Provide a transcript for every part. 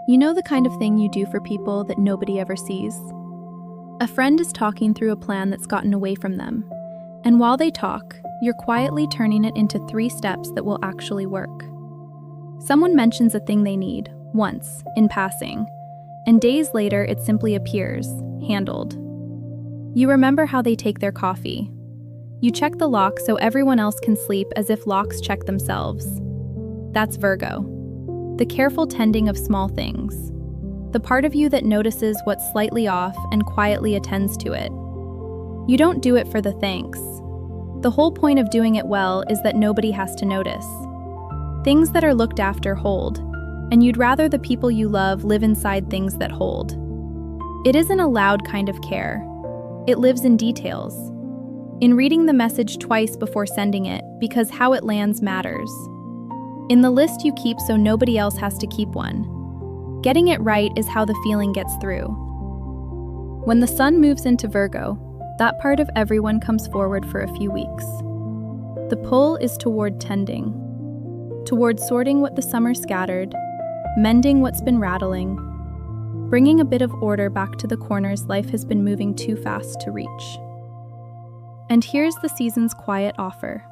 You know the kind of thing you do for people that nobody ever sees? A friend is talking through a plan that's gotten away from them, and while they talk, you're quietly turning it into 3 steps that will actually work. Someone mentions a thing they need, once, in passing, and days later it simply appears, handled. You remember how they take their coffee. You check the lock so everyone else can sleep as if locks check themselves. That's Virgo. The careful tending of small things. The part of you that notices what's slightly off and quietly attends to it. You don't do it for the thanks. The whole point of doing it well is that nobody has to notice. Things that are looked after hold, and you'd rather the people you love live inside things that hold. It isn't a loud kind of care. It lives in details. In reading the message twice before sending it, because how it lands matters. In the list you keep so nobody else has to keep one. Getting it right is how the feeling gets through. When the sun moves into Virgo, that part of everyone comes forward for a few weeks. The pull is toward tending, toward sorting what the summer scattered, mending what's been rattling, bringing a bit of order back to the corners life has been moving too fast to reach. And here's the season's quiet offer.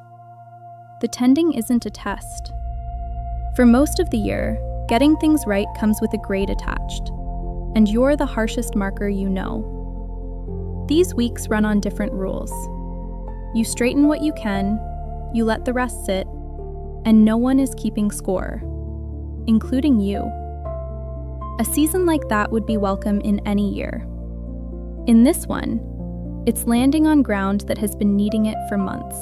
The tending isn't a test. For most of the year, getting things right comes with a grade attached, and you're the harshest marker you know. These weeks run on different rules. You straighten what you can, you let the rest sit, and no one is keeping score, including you. A season like that would be welcome in any year. In this one, it's landing on ground that has been needing it for months.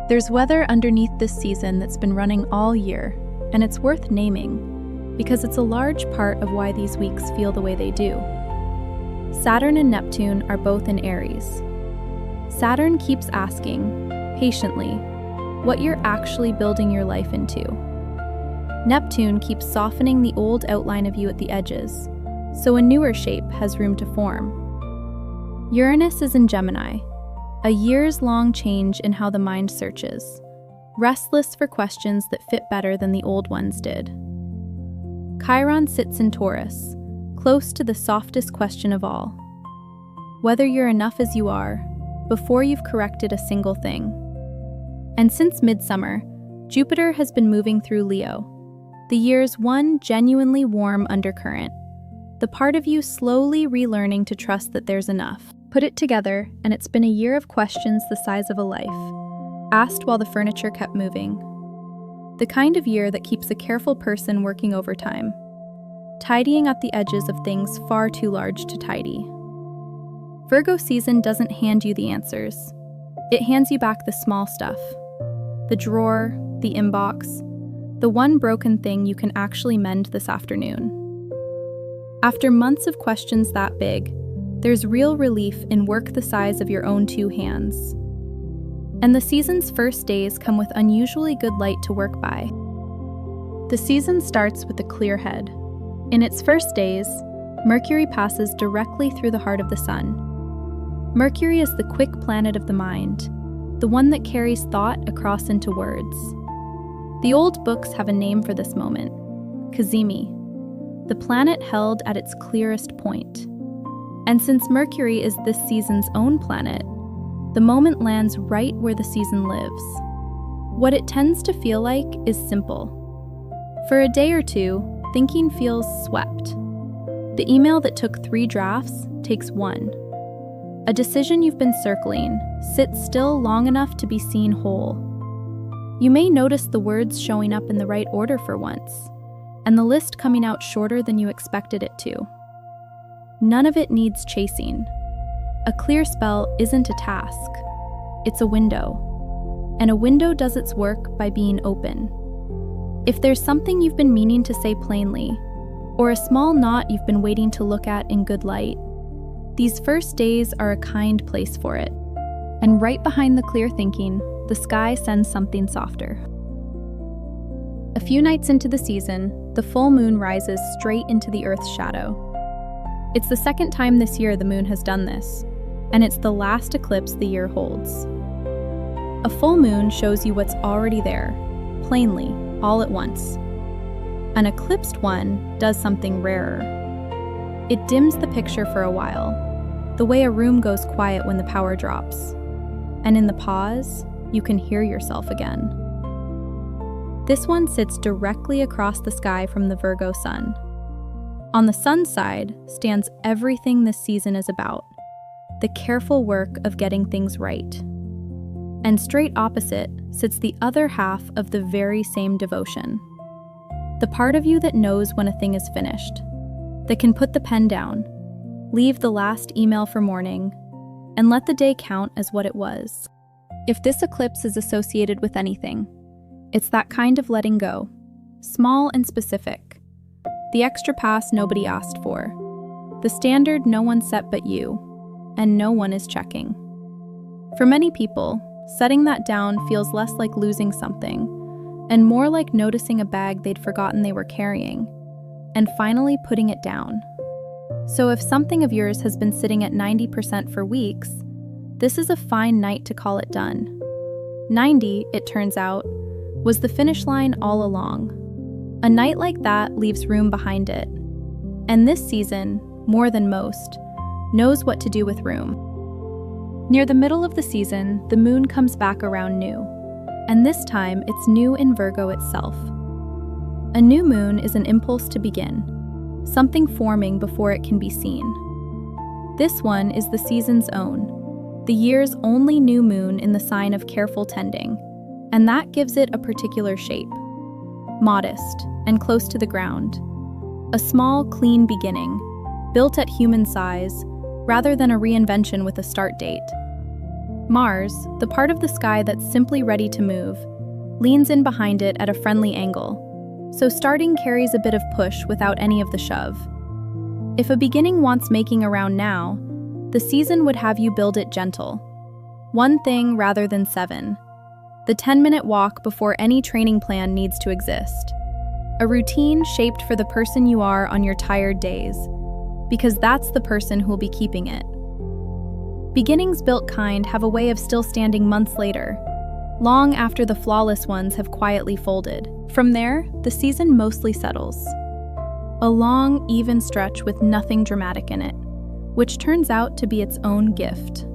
There's weather underneath this season that's been running all year, and it's worth naming, because it's a large part of why these weeks feel the way they do. Saturn and Neptune are both in Aries. Saturn keeps asking, patiently, what you're actually building your life into. Neptune keeps softening the old outline of you at the edges, so a newer shape has room to form. Uranus is in Gemini, a years-long change in how the mind searches, restless for questions that fit better than the old ones did. Chiron sits in Taurus, close to the softest question of all. Whether you're enough as you are, before you've corrected a single thing. And since midsummer, Jupiter has been moving through Leo, the year's one genuinely warm undercurrent, the part of you slowly relearning to trust that there's enough. Put it together, and it's been a year of questions the size of a life, asked while the furniture kept moving. The kind of year that keeps a careful person working overtime, tidying at the edges of things far too large to tidy. Virgo season doesn't hand you the answers. It hands you back the small stuff. The drawer, the inbox, the one broken thing you can actually mend this afternoon. After months of questions that big, there's real relief in work the size of your own 2 hands. And the season's first days come with unusually good light to work by. The season starts with a clear head. In its first days, Mercury passes directly through the heart of the sun. Mercury is the quick planet of the mind, the one that carries thought across into words. The old books have a name for this moment, Cazimi, the planet held at its clearest point. And since Mercury is this season's own planet, the moment lands right where the season lives. What it tends to feel like is simple. For a day or two, thinking feels swept. The email that took 3 drafts takes 1. A decision you've been circling sits still long enough to be seen whole. You may notice the words showing up in the right order for once, and the list coming out shorter than you expected it to. None of it needs chasing. A clear spell isn't a task. It's a window. And a window does its work by being open. If there's something you've been meaning to say plainly, or a small knot you've been waiting to look at in good light, these first days are a kind place for it. And right behind the clear thinking, the sky sends something softer. A few nights into the season, the full moon rises straight into the Earth's shadow. It's the second time this year the moon has done this, and it's the last eclipse the year holds. A full moon shows you what's already there, plainly, all at once. An eclipsed one does something rarer. It dims the picture for a while, the way a room goes quiet when the power drops. And in the pause, you can hear yourself again. This one sits directly across the sky from the Virgo sun. On the sun's side stands everything this season is about, the careful work of getting things right. And straight opposite sits the other half of the very same devotion. The part of you that knows when a thing is finished, that can put the pen down, leave the last email for morning, and let the day count as what it was. If this eclipse is associated with anything, it's that kind of letting go, small and specific. The extra pass nobody asked for, the standard no one set but you, and no one is checking. For many people, setting that down feels less like losing something, and more like noticing a bag they'd forgotten they were carrying, and finally putting it down. So if something of yours has been sitting at 90% for weeks, this is a fine night to call it done. 90, it turns out, was the finish line all along. A night like that leaves room behind it. And this season, more than most, knows what to do with room. Near the middle of the season, the moon comes back around new. And this time, it's new in Virgo itself. A new moon is an impulse to begin, something forming before it can be seen. This one is the season's own, the year's only new moon in the sign of careful tending, and that gives it a particular shape. Modest and close to the ground. A small, clean beginning, built at human size, rather than a reinvention with a start date. Mars, the part of the sky that's simply ready to move, leans in behind it at a friendly angle, so starting carries a bit of push without any of the shove. If a beginning wants making around now, the season would have you build it gentle. One thing rather than 7. The 10-minute walk before any training plan needs to exist. A routine shaped for the person you are on your tired days, because that's the person who'll be keeping it. Beginnings built kind have a way of still standing months later, long after the flawless ones have quietly folded. From there, the season mostly settles. A long, even stretch with nothing dramatic in it, which turns out to be its own gift.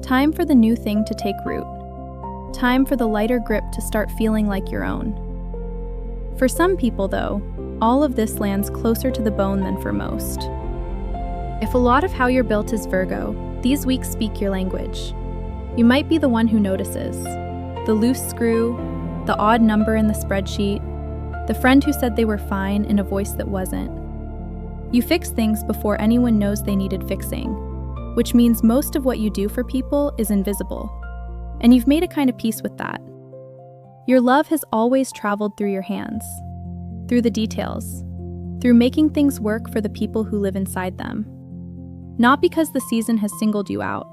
Time for the new thing to take root. Time for the lighter grip to start feeling like your own. For some people, though, all of this lands closer to the bone than for most. If a lot of how you're built is Virgo, these weeks speak your language. You might be the one who notices. The loose screw, the odd number in the spreadsheet, the friend who said they were fine in a voice that wasn't. You fix things before anyone knows they needed fixing, which means most of what you do for people is invisible. And you've made a kind of peace with that. Your love has always traveled through your hands, through the details, through making things work for the people who live inside them. Not because the season has singled you out,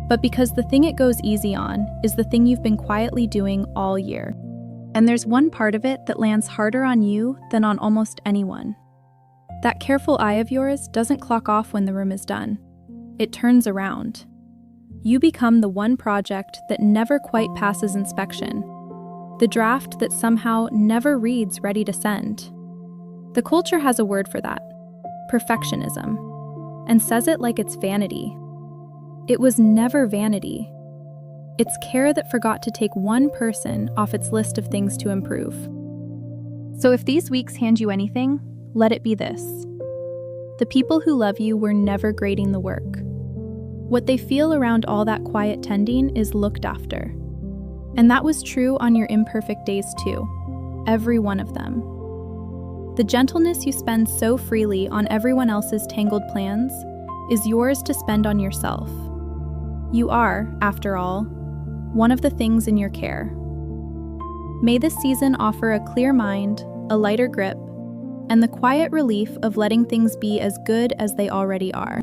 but because the thing it goes easy on is the thing you've been quietly doing all year. And there's one part of it that lands harder on you than on almost anyone. That careful eye of yours doesn't clock off when the room is done. It turns around. You become the one project that never quite passes inspection, the draft that somehow never reads ready to send. The culture has a word for that, perfectionism, and says it like it's vanity. It was never vanity. It's care that forgot to take one person off its list of things to improve. So if these weeks hand you anything, let it be this. The people who love you were never grading the work. What they feel around all that quiet tending is looked after. And that was true on your imperfect days too, every one of them. The gentleness you spend so freely on everyone else's tangled plans is yours to spend on yourself. You are, after all, one of the things in your care. May this season offer a clear mind, a lighter grip, and the quiet relief of letting things be as good as they already are.